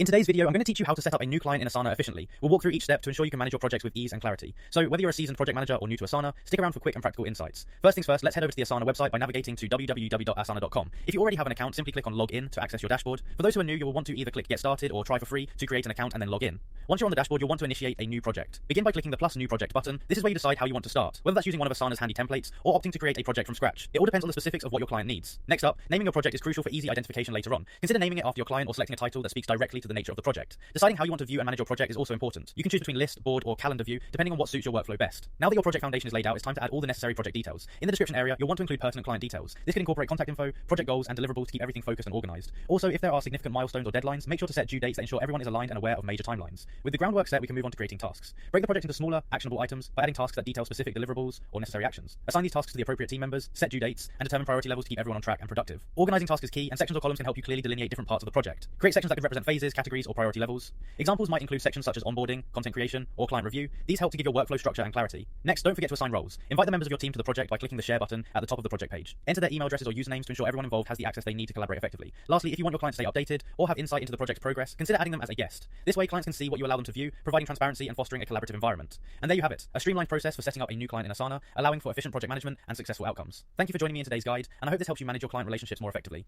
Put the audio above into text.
In today's video, I'm going to teach you how to set up a new client in Asana efficiently. We'll walk through each step to ensure you can manage your projects with ease and clarity. So whether you're a seasoned project manager or new to Asana, stick around for quick and practical insights. First things first, let's head over to the Asana website by navigating to www.asana.com. If you already have an account, simply click on Log In to access your dashboard. For those who are new, you will want to either click Get Started or Try for free to create an account and then log in. Once you're on the dashboard, you'll want to initiate a new project. Begin by clicking the plus New Project button. This is where you decide how you want to start, whether that's using one of Asana's handy templates or opting to create a project from scratch. It all depends on the specifics of what your client needs. Next up, naming your project is crucial for easy identification later on. Consider naming it after your client or selecting a title that speaks directly to the nature of the project. Deciding how you want to view and manage your project is also important. You can choose between list, board, or calendar view, depending on what suits your workflow best. Now that your project foundation is laid out, it's time to add all the necessary project details. In the description area, you'll want to include pertinent client details. This can incorporate contact info, project goals, and deliverables to keep everything focused and organized. Also, if there are significant milestones or deadlines, make sure to set due dates that ensure everyone is aligned and aware of major timelines. With the groundwork set, we can move on to creating tasks. Break the project into smaller, actionable items by adding tasks that detail specific deliverables or necessary actions. Assign these tasks to the appropriate team members, set due dates, and determine priority levels to keep everyone on track and productive. Organizing tasks is key, and sections or columns can help you clearly delineate different parts of the project. Create sections that could represent phases, categories, or priority levels. Examples might include sections such as onboarding, content creation, or client review. These help to give your workflow structure and clarity. Next, don't forget to assign roles. Invite the members of your team to the project by clicking the share button at the top of the project page. Enter their email addresses or usernames to ensure everyone involved has the access they need to collaborate effectively. Lastly, if you want your client to stay updated or have insight into the project's progress, consider adding them as a guest. This way, clients can see what you allow them to view, providing transparency and fostering a collaborative environment. And there you have it, a streamlined process for setting up a new client in Asana, allowing for efficient project management and successful outcomes. Thank you for joining me in today's guide, and I hope this helps you manage your client relationships more effectively.